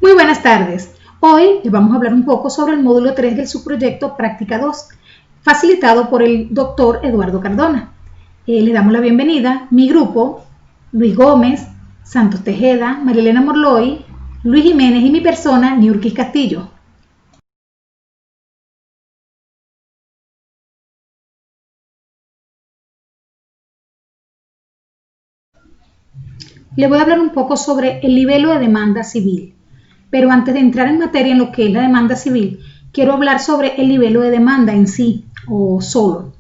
Muy buenas tardes. Hoy les vamos a hablar un poco sobre el módulo 3 del subproyecto Práctica 2, facilitado por el doctor Eduardo Cardona. Le damos la bienvenida, mi grupo, Luis Gómez, Santos Tejeda, Marilena Morloy, Luis Jiménez y mi persona, Niurkis Castillo. Les voy a hablar un poco sobre el libelo de demanda civil. Pero antes de entrar en materia en lo que es la demanda civil, quiero hablar sobre el libelo de demanda en sí, o solo.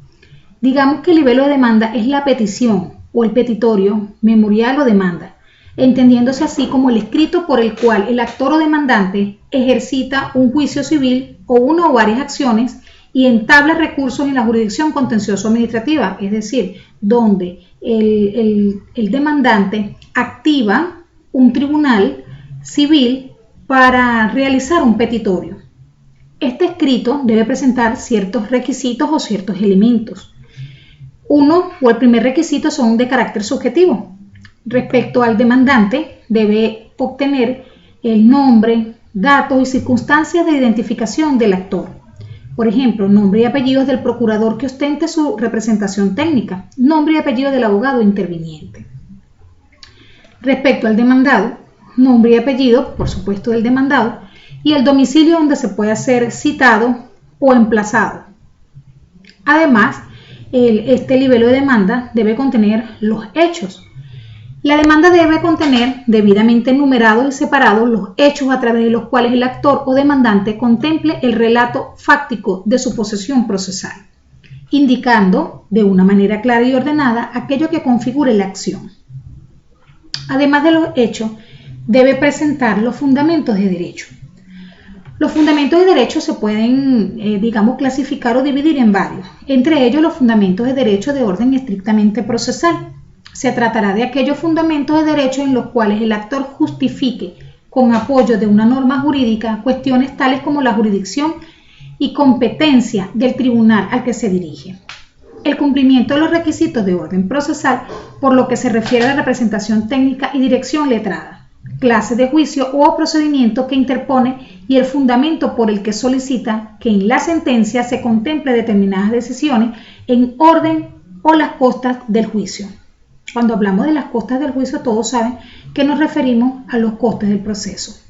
Digamos que el libelo de demanda es la petición o el petitorio, memorial o demanda, entendiéndose así como el escrito por el cual el actor o demandante ejercita un juicio civil o una o varias acciones y entabla recursos en la jurisdicción contencioso-administrativa, es decir, donde el demandante activa un tribunal civil para realizar un petitorio. Este escrito debe presentar ciertos requisitos o ciertos elementos. Uno o el primer requisito son de carácter subjetivo. Respecto al demandante, debe obtener el nombre, datos y circunstancias de identificación del actor. Por ejemplo, nombre y apellidos del procurador que ostente su representación técnica, nombre y apellido del abogado interviniente. Respecto al demandado, nombre y apellido, por supuesto, del demandado, y el domicilio donde se pueda ser citado o emplazado. Además, este libelo de demanda debe contener los hechos. La demanda debe contener debidamente enumerados y separados los hechos a través de los cuales el actor o demandante contemple el relato fáctico de su posesión procesal, indicando de una manera clara y ordenada aquello que configure la acción. Además de los hechos, debe presentar los fundamentos de derecho. Los fundamentos de derecho se pueden, clasificar o dividir en varios. Entre ellos, los fundamentos de derecho de orden estrictamente procesal. Se tratará de aquellos fundamentos de derecho en los cuales el actor justifique, con apoyo de una norma jurídica, cuestiones tales como la jurisdicción y competencia del tribunal al que se dirige. El cumplimiento de los requisitos de orden procesal, por lo que se refiere a la representación técnica y dirección letrada, clase de juicio o procedimiento que interpone y el fundamento por el que solicita que en la sentencia se contemple determinadas decisiones en orden o las costas del juicio. Cuando hablamos de las costas del juicio, todos saben que nos referimos a los costes del proceso.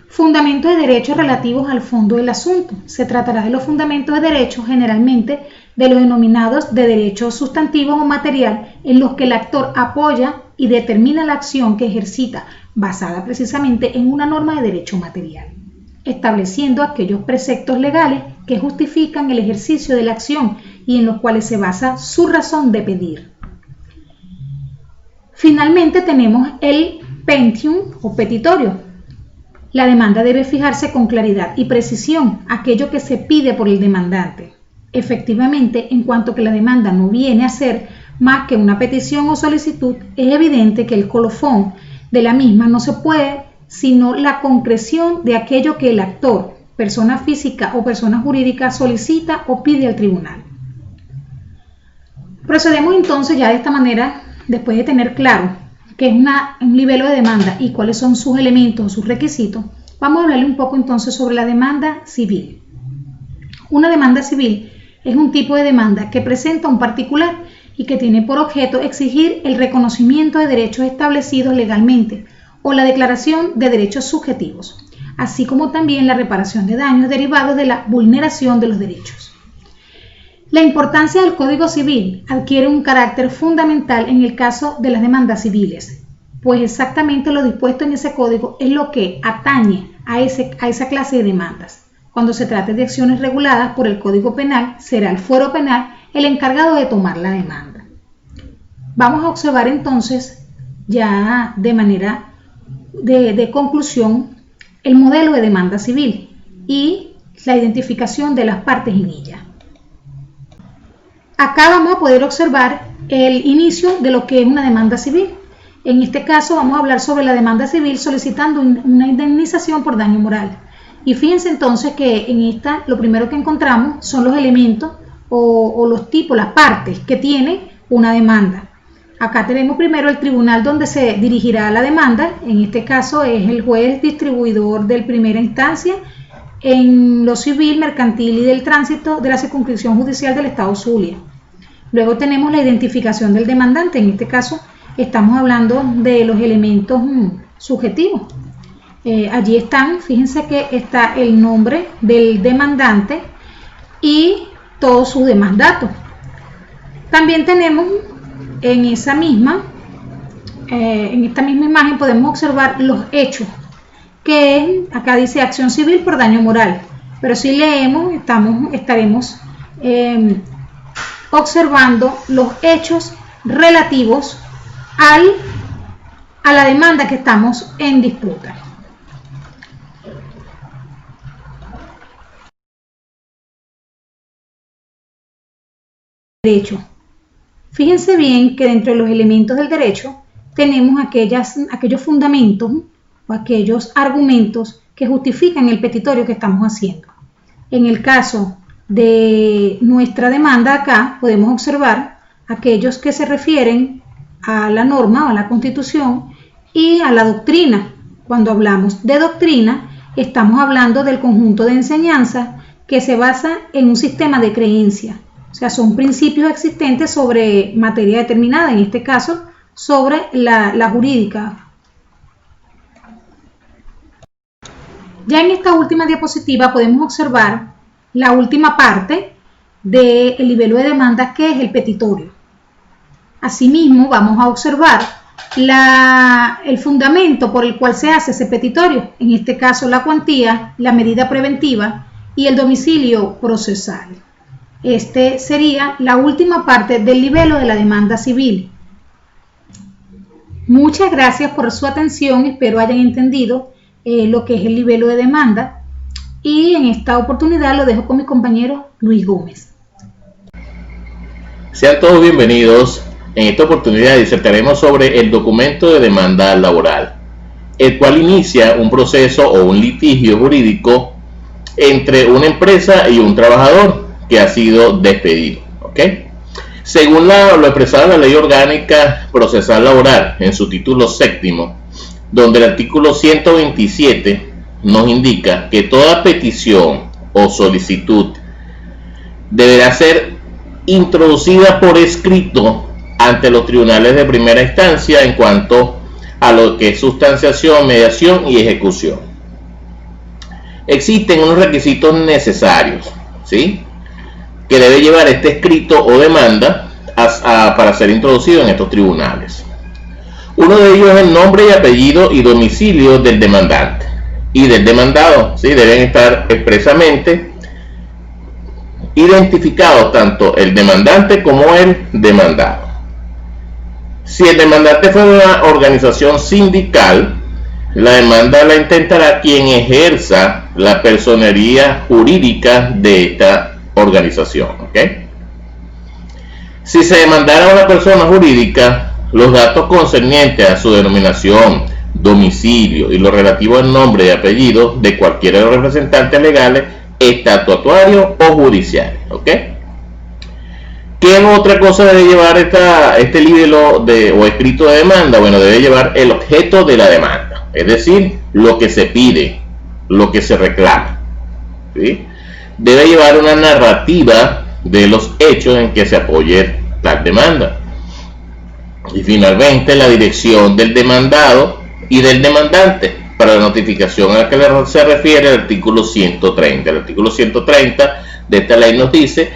Fundamentos de derechos relativos al fondo del asunto. Se tratará de los fundamentos de derecho, generalmente de los denominados de derechos sustantivos o material, en los que el actor apoya y determina la acción que ejercita, basada precisamente en una norma de derecho material, estableciendo aquellos preceptos legales que justifican el ejercicio de la acción y en los cuales se basa su razón de pedir. Finalmente tenemos el petitum o petitorio. La demanda debe fijarse con claridad y precisión aquello que se pide por el demandante. Efectivamente, en cuanto que la demanda no viene a ser más que una petición o solicitud, es evidente que el colofón de la misma no se puede sino la concreción de aquello que el actor, persona física o persona jurídica, solicita o pide al tribunal. Procedemos entonces ya de esta manera, después de tener claro que es un libelo de demanda y cuáles son sus elementos o sus requisitos, vamos a hablarle un poco entonces sobre la demanda civil. Una demanda civil es un tipo de demanda que presenta un particular y que tiene por objeto exigir el reconocimiento de derechos establecidos legalmente o la declaración de derechos subjetivos, así como también la reparación de daños derivados de la vulneración de los derechos. La importancia del Código Civil adquiere un carácter fundamental en el caso de las demandas civiles, pues exactamente lo dispuesto en ese código es lo que atañe a esa clase de demandas. Cuando se trate de acciones reguladas por el Código Penal, será el fuero penal el encargado de tomar la demanda. Vamos a observar entonces, ya de manera de conclusión, el modelo de demanda civil y la identificación de las partes en ella. Acá vamos a poder observar el inicio de lo que es una demanda civil. En este caso vamos a hablar sobre la demanda civil solicitando una indemnización por daño moral. Y fíjense entonces que en esta lo primero que encontramos son los elementos o los tipos, las partes que tiene una demanda. Acá tenemos primero el tribunal donde se dirigirá la demanda, en este caso es el juez distribuidor de primera instancia en lo civil, mercantil y del tránsito de la circunscripción judicial del estado Zulia. Luego tenemos la identificación del demandante, en este caso estamos hablando de los elementos subjetivos. Allí están, fíjense que está el nombre del demandante y todos sus demás datos. También tenemos en esta misma imagen podemos observar los hechos, que acá dice acción civil por daño moral, pero si leemos estaremos observando los hechos relativos a la demanda que estamos en disputa. Derecho. Fíjense bien que dentro de los elementos del derecho tenemos aquellos fundamentos o aquellos argumentos que justifican el petitorio que estamos haciendo. En el caso de nuestra demanda acá podemos observar aquellos que se refieren a la norma o a la Constitución y a la doctrina. Cuando hablamos de doctrina estamos hablando del conjunto de enseñanzas que se basa en un sistema de creencia. O sea, son principios existentes sobre materia determinada, en este caso sobre la jurídica. Ya en esta última diapositiva podemos observar la última parte del libelo de demanda, que es el petitorio. Asimismo, vamos a observar el fundamento por el cual se hace ese petitorio, en este caso la cuantía, la medida preventiva y el domicilio procesal. Este sería la última parte del libelo de la demanda civil. Muchas gracias por su atención, espero hayan entendido lo que es el libelo de demanda, y en esta oportunidad lo dejo con mi compañero Luis Gómez. Sean todos bienvenidos. En esta oportunidad disertaremos sobre el documento de demanda laboral, el cual inicia un proceso o un litigio jurídico entre una empresa y un trabajador que ha sido despedido. Según lo expresado en la Ley Orgánica Procesal Laboral en su título séptimo, donde el artículo 127 nos indica que toda petición o solicitud deberá ser introducida por escrito ante los tribunales de primera instancia en cuanto a lo que es sustanciación, mediación y ejecución. Existen unos requisitos necesarios, ¿sí?, que debe llevar este escrito o demanda para ser introducido en estos tribunales. Uno de ellos es el nombre y apellido y domicilio del demandante y del demandado, ¿sí? Deben estar expresamente identificados tanto el demandante como el demandado. Si el demandante fue una organización sindical, la demanda la intentará quien ejerza la personería jurídica de esta organización. Si se demandara a una persona jurídica, los datos concernientes a su denominación, domicilio y lo relativo al nombre y apellido de cualquiera de los representantes legales, estatutarios o judiciales. ¿Qué otra cosa debe llevar este libelo o escrito de demanda? Bueno, debe llevar el objeto de la demanda, es decir, lo que se pide, lo que se reclama, ¿sí? Debe llevar una narrativa de los hechos en que se apoye tal demanda. Y finalmente, la dirección del demandado y del demandante para la notificación a la que se refiere el artículo 130. El artículo 130 de esta ley nos dice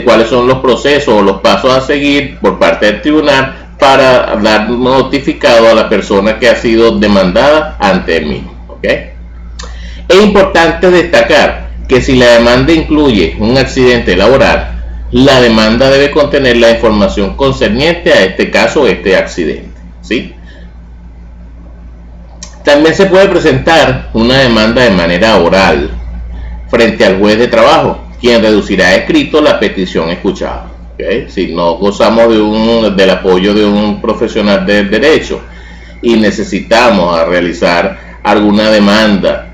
cuáles son los procesos o los pasos a seguir por parte del tribunal para dar notificado a la persona que ha sido demandada ante el mismo. Es importante destacar que si la demanda incluye un accidente laboral, la demanda debe contener la información concerniente a este caso o este accidente, ¿sí? También se puede presentar una demanda de manera oral frente al juez de trabajo, quien reducirá a escrito la petición escuchada. Si no gozamos del apoyo de un profesional del derecho y necesitamos realizar alguna demanda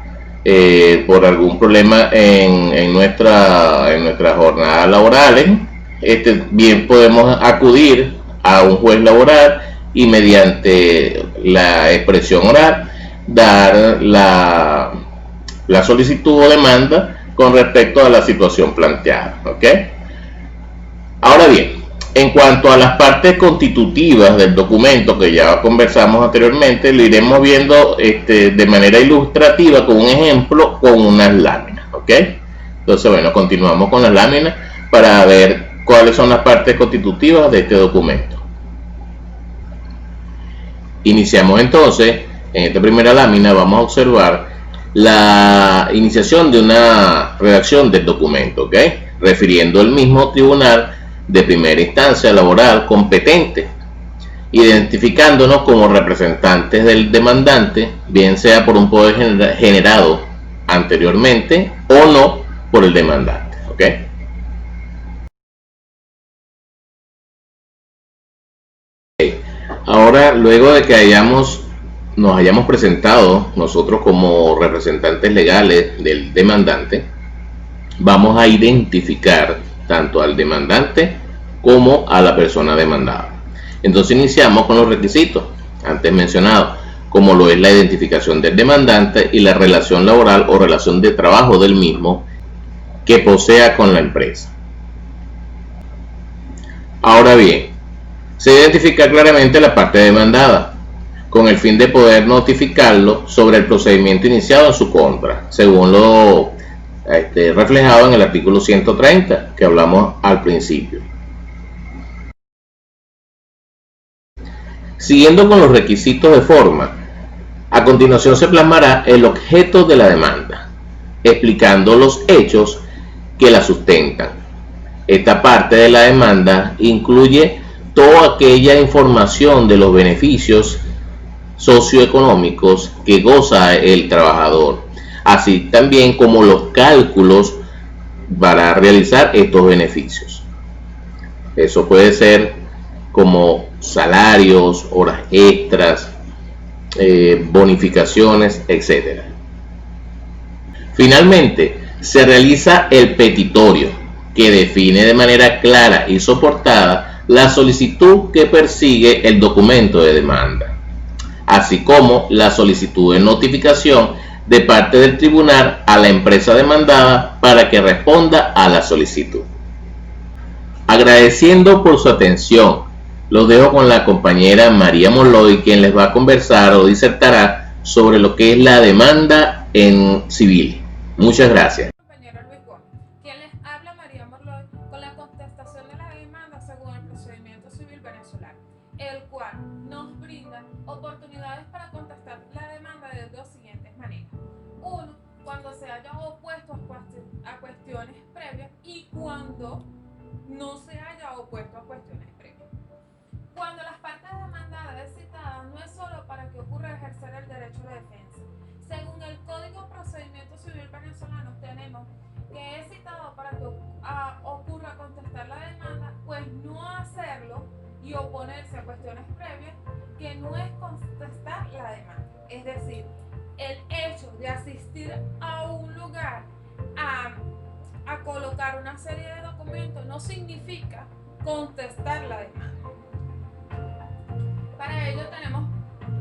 por algún problema en nuestras jornadas laborales, bien podemos acudir a un juez laboral y mediante la expresión oral dar la solicitud o demanda con respecto a la situación planteada, ¿ok? Ahora bien, en cuanto a las partes constitutivas del documento que ya conversamos anteriormente, lo iremos viendo de manera ilustrativa con un ejemplo, con unas láminas, ¿ok? Entonces, bueno, continuamos con las láminas para ver cuáles son las partes constitutivas de este documento. Iniciamos entonces, en esta primera lámina vamos a observar la iniciación de una redacción del documento, ¿ok? Refiriendo el mismo tribunal de primera instancia laboral competente, identificándonos como representantes del demandante, bien sea por un poder generado anteriormente o no por el demandante, ¿ok? Ahora, luego de que nos hayamos presentado nosotros como representantes legales del demandante, vamos a identificar tanto al demandante como a la persona demandada. Entonces iniciamos con los requisitos antes mencionados, como lo es la identificación del demandante y la relación laboral o relación de trabajo del mismo que posea con la empresa. Ahora bien, se identifica claramente la parte demandada, con el fin de poder notificarlo sobre el procedimiento iniciado en su contra, según lo reflejado en el artículo 130 que hablamos al principio. Siguiendo con los requisitos de forma, a continuación se plasmará el objeto de la demanda, explicando los hechos que la sustentan. Esta parte de la demanda incluye toda aquella información de los beneficios socioeconómicos que goza el trabajador, así también como los cálculos para realizar estos beneficios. Eso puede ser como salarios, horas extras, bonificaciones, etc. Finalmente, se realiza el petitorio, que define de manera clara y soportada la solicitud que persigue el documento de demanda, así como la solicitud de notificación de parte del tribunal a la empresa demandada para que responda a la solicitud. Agradeciendo por su atención, los dejo con la compañera María Morloy, quien les va a conversar o disertará sobre lo que es la demanda en civil. Muchas gracias. Compañero Luis Gómez, quien les habla María Morloy con la contestación de la demanda según el procedimiento civil venezolano, el cual nos brinda oportunidades para contestar la demanda de dos siguientes maneras. Uno, cuando se haya opuesto a cuestiones previas y cuando no se haya opuesto a cuestiones previas. Cuando las partes demandadas es citada, no es solo para que ocurra ejercer el derecho de defensa. Según el Código de Procedimiento Civil venezolano, tenemos que es citado para que ocurra contestar la demanda, pues no hacerlo y oponerse a cuestiones previas, que no es contestar la demanda. Es decir, el hecho de asistir a un lugar a colocar una serie de documentos no significa contestar la demanda. Para ello tenemos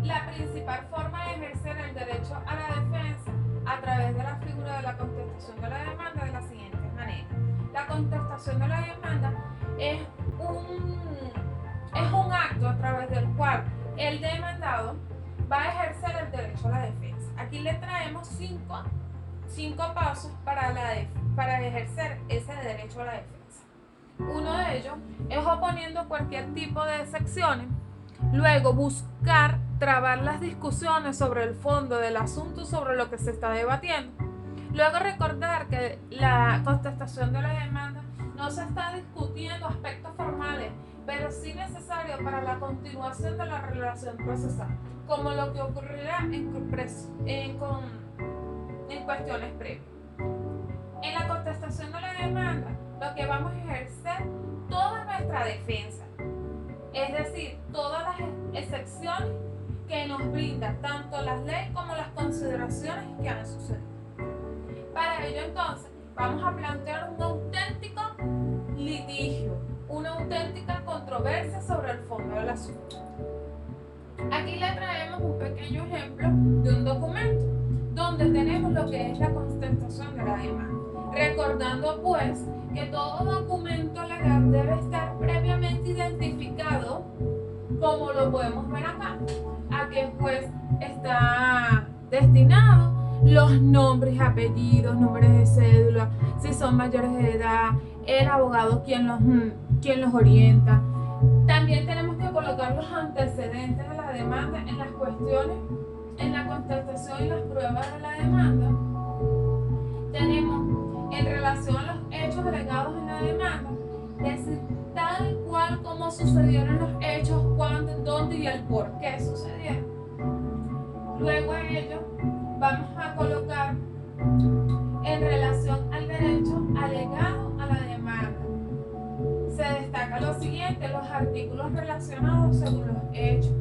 la principal forma de ejercer el derecho a la defensa a través de la figura de la contestación de la demanda de la siguiente manera. La contestación de la demanda es un acto a través del cual el demandado va a ejercer el derecho a la defensa. Aquí le traemos cinco pasos para ejercer ese derecho a la defensa. Uno de ellos es oponiendo cualquier tipo de secciones. Luego, buscar trabar las discusiones sobre el fondo del asunto sobre lo que se está debatiendo. Luego, recordar que la contestación de la demanda no se está discutiendo aspectos formales, pero sí necesarios para la continuación de la relación procesal, como lo que ocurrirá en cuestiones previas. En la contestación de la demanda, lo que vamos a ejercer toda nuestra defensa, es decir, todas las excepciones que nos brindan tanto las leyes como las consideraciones que han sucedido. Para ello, entonces, vamos a plantear un auténtico litigio, una auténtica controversia sobre el fondo del asunto. Aquí le traemos un pequeño ejemplo de un documento donde tenemos lo que es la contestación de la demanda. Recordando pues que todo documento legal debe estar previamente identificado, como lo podemos ver acá. Aquí pues está destinado los nombres, apellidos, números de cédula, si son mayores de edad, el abogado quien los orienta. También tenemos que colocar los antecedentes de la demanda en las cuestiones, en la contestación y las pruebas de la demanda. Tenemos en relación a los hechos alegados en la demanda, decir tal cual como sucedieron los hechos, cuándo, dónde y el por qué sucedieron. Luego a ello vamos a colocar en relación al derecho alegado a la demanda. Se destaca lo siguiente: los artículos relacionados según los hechos.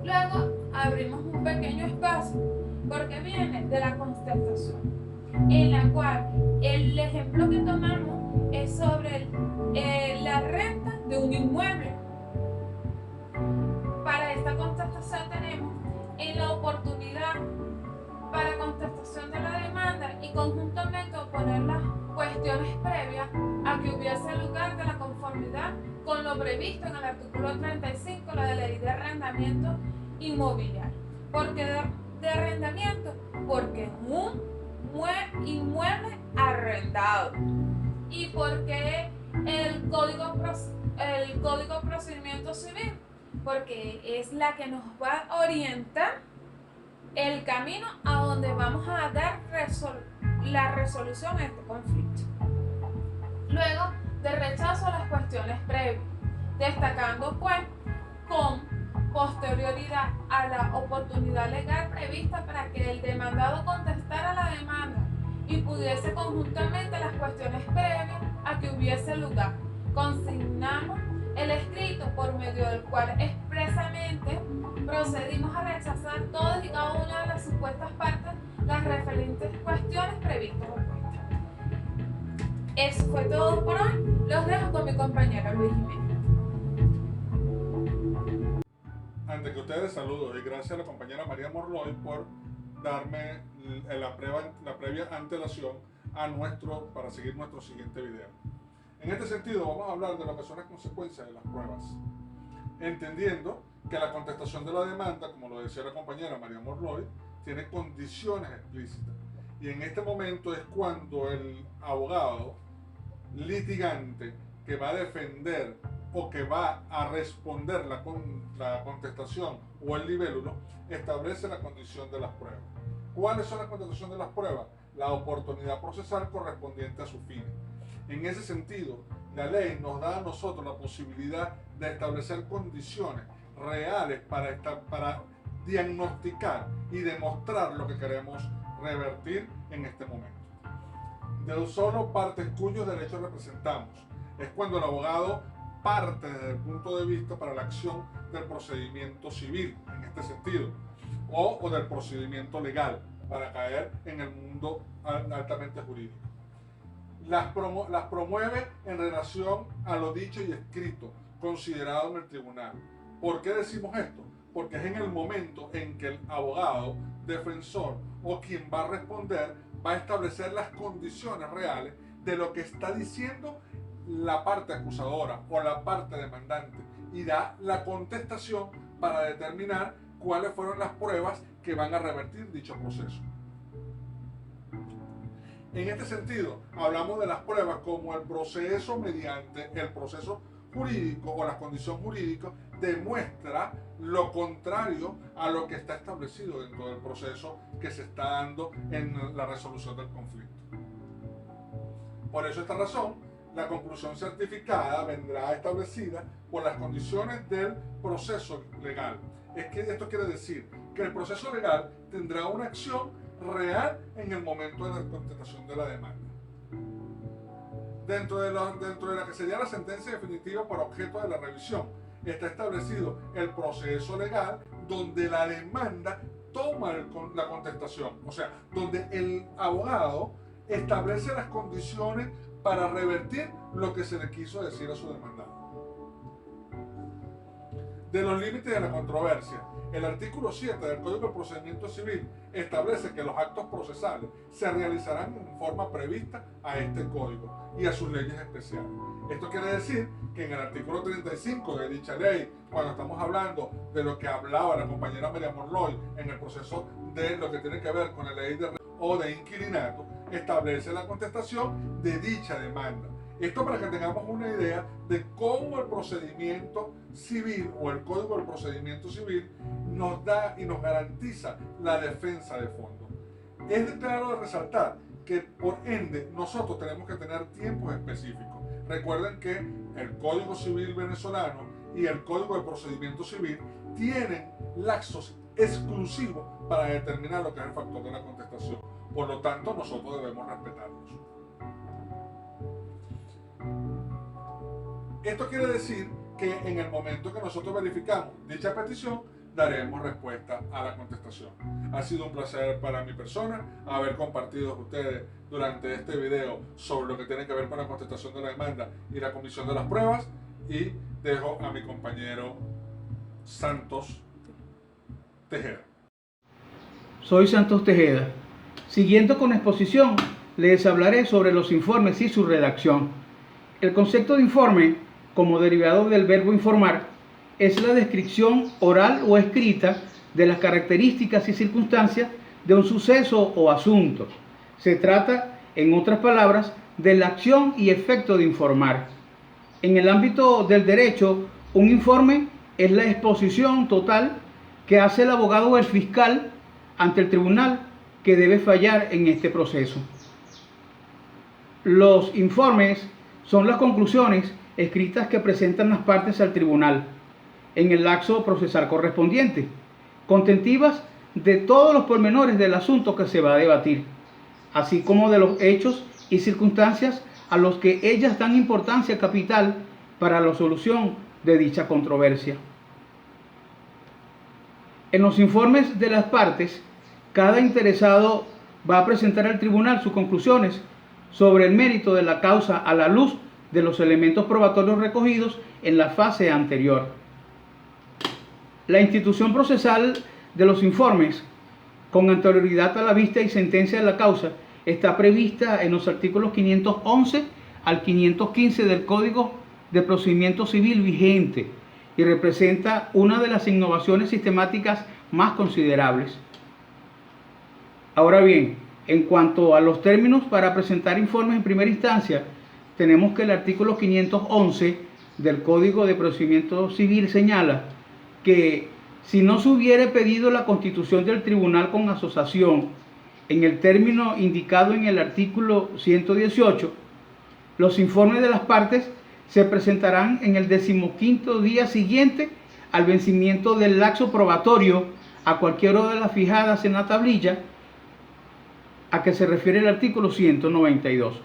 Luego abrimos un pequeño espacio porque viene de la contestación, en la cual el ejemplo que tomamos es sobre la renta de un inmueble. Para esta contestación tenemos en la oportunidad para contestación de la demanda y conjuntamente oponer las cuestiones previas a que hubiese lugar de la conformidad con lo previsto en el artículo 35 de la Ley de Arrendamiento Inmobiliario. ¿Por qué de arrendamiento? Porque un inmueble arrendado. ¿Y por qué el Código Procedimiento Civil? Porque es la que nos va a orientar el camino a donde vamos a dar la resolución a este conflicto. Luego, de rechazo a las cuestiones previas, destacando pues con posterioridad a la oportunidad legal prevista para que el demandado contestara la demanda y pudiese conjuntamente las cuestiones previas a que hubiese lugar. Consignamos el escrito por medio del cual expresamente procedimos a rechazar todas y cada una de las supuestas partes las referentes cuestiones previstas o opuestas. Eso fue todo por hoy. Los dejo con mi compañera Luis Jiménez. Ante que ustedes, saludos y gracias a la compañera María Morloy por darme la previa antelación para seguir nuestro siguiente video. En este sentido vamos a hablar de lo que son las consecuencias de las pruebas, entendiendo que la contestación de la demanda, como lo decía la compañera María Morloy, tiene condiciones explícitas, y en este momento es cuando el abogado litigante que va a defender o que va a responder la contestación o el libélulo establece la condición de las pruebas. ¿Cuáles son las condiciones de las pruebas? La oportunidad procesal correspondiente a su fin. En ese sentido, la ley nos da a nosotros la posibilidad de establecer condiciones reales para diagnosticar y demostrar lo que queremos revertir en este momento. De solo partes cuyos derechos representamos. Es cuando el abogado parte desde el punto de vista para la acción del procedimiento civil, en este sentido, o del procedimiento legal, para caer en el mundo altamente jurídico. Las promueve en relación a lo dicho y escrito, considerado en el tribunal. ¿Por qué decimos esto? Porque es en el momento en que el abogado, defensor o quien va a responder va a establecer las condiciones reales de lo que está diciendo la parte acusadora o la parte demandante y da la contestación para determinar cuáles fueron las pruebas que van a revertir dicho proceso. En este sentido, hablamos de las pruebas como el proceso mediante el proceso jurídico o la condición jurídica demuestra lo contrario a lo que está establecido dentro del proceso que se está dando en la resolución del conflicto. Por esta razón, la conclusión certificada vendrá establecida por las condiciones del proceso legal. Esto quiere decir que el proceso legal tendrá una acción real en el momento de la contestación de la demanda. Dentro de la que sería la sentencia definitiva por objeto de la revisión, está establecido el proceso legal donde la demanda toma la contestación, o sea, donde el abogado establece las condiciones para revertir lo que se le quiso decir a su demandado. De los límites de la controversia, el artículo 7 del Código de Procedimiento Civil establece que los actos procesales se realizarán en forma prevista a este código y a sus leyes especiales. Esto quiere decir que en el artículo 35 de dicha ley, cuando estamos hablando de lo que hablaba la compañera María Morloy en el proceso de lo que tiene que ver con la ley de inquilinato, establece la contestación de dicha demanda. Esto para que tengamos una idea de cómo el procedimiento civil o el Código del Procedimiento Civil nos da y nos garantiza la defensa de fondo. Es claro de resaltar que por ende nosotros tenemos que tener tiempos específicos. Recuerden que el Código Civil venezolano y el Código de Procedimiento Civil tienen lapsos exclusivos para determinar lo que es el factor de la contestación. Por lo tanto, nosotros debemos respetarlos. Esto quiere decir que en el momento que nosotros verificamos dicha petición, daremos respuesta a la contestación. Ha sido un placer para mi persona haber compartido con ustedes durante este video sobre lo que tiene que ver con la contestación de la demanda y la comisión de las pruebas, y dejo a mi compañero Santos Tejeda. Soy Santos Tejeda. Siguiendo con la exposición, les hablaré sobre los informes y su redacción. El concepto de informe, como derivado del verbo informar, es la descripción oral o escrita de las características y circunstancias de un suceso o asunto. Se trata, en otras palabras, de la acción y efecto de informar. En el ámbito del derecho, un informe es la exposición total que hace el abogado o el fiscal ante el tribunal que debe fallar en este proceso. Los informes son las conclusiones escritas que presentan las partes al tribunal en el lapso procesal correspondiente, contentivas de todos los pormenores del asunto que se va a debatir, así como de los hechos y circunstancias a los que ellas dan importancia capital para la solución de dicha controversia. En los informes de las partes, cada interesado va a presentar al tribunal sus conclusiones sobre el mérito de la causa a la luz de los elementos probatorios recogidos en la fase anterior. La institución procesal de los informes, con anterioridad a la vista y sentencia de la causa, está prevista en los artículos 511 al 515 del Código de Procedimiento Civil vigente y representa una de las innovaciones sistemáticas más considerables. Ahora bien, en cuanto a los términos para presentar informes en primera instancia, tenemos que el artículo 511 del Código de Procedimiento Civil señala que si no se hubiere pedido la constitución del tribunal con asociación en el término indicado en el artículo 118, los informes de las partes se presentarán en el 15º día siguiente al vencimiento del lapso probatorio a cualquier hora de las fijadas en la tablilla a que se refiere el artículo 192.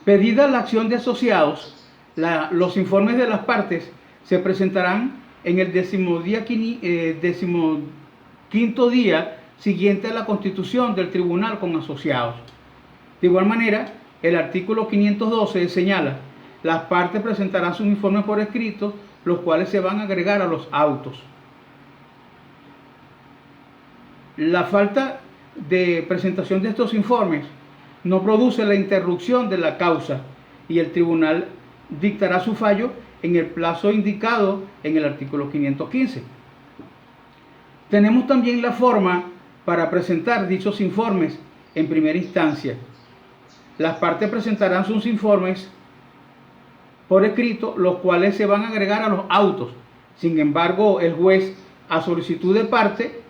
Pedida la acción de asociados, los informes de las partes se presentarán en el 15º día siguiente a la constitución del tribunal con asociados. De igual manera, el artículo 512 señala: las partes presentarán sus informes por escrito, los cuales se van a agregar a los autos. La falta de presentación de estos informes no produce la interrupción de la causa y el tribunal dictará su fallo en el plazo indicado en el artículo 515. Tenemos también la forma para presentar dichos informes en primera instancia. Las partes presentarán sus informes por escrito, los cuales se van a agregar a los autos. Sin embargo, el juez, a solicitud de parte,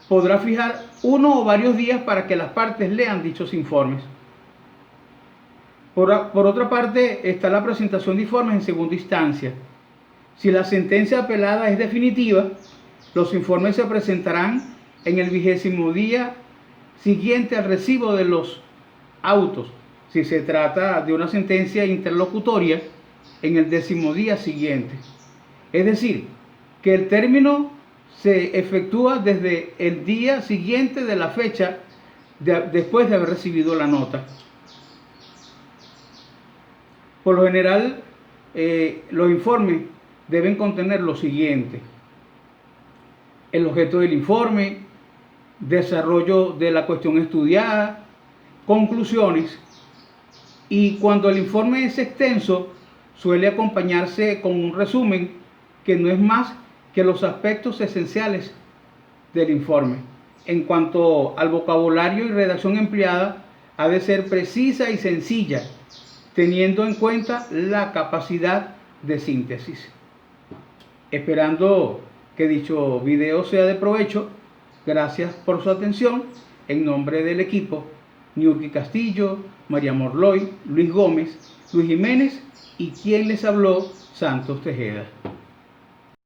podrá fijar uno o varios días para que las partes lean dichos informes. Por otra parte, está la presentación de informes en segunda instancia. Si la sentencia apelada es definitiva, los informes se presentarán en el 20º día siguiente al recibo de los autos. Si se trata de una sentencia interlocutoria, en el 10º día siguiente. Es decir, que el término se efectúa desde el día siguiente de la fecha después de haber recibido la nota. Por lo general, los informes deben contener lo siguiente: el objeto del informe, desarrollo de la cuestión estudiada, conclusiones, y cuando el informe es extenso, suele acompañarse con un resumen que no es más que los aspectos esenciales del informe. En cuanto al vocabulario y redacción empleada, ha de ser precisa y sencilla, teniendo en cuenta la capacidad de síntesis. Esperando que dicho video sea de provecho, gracias por su atención. En nombre del equipo, Niurki Castillo, María Morloy, Luis Gómez, Luis Jiménez y quien les habló, Santos Tejeda.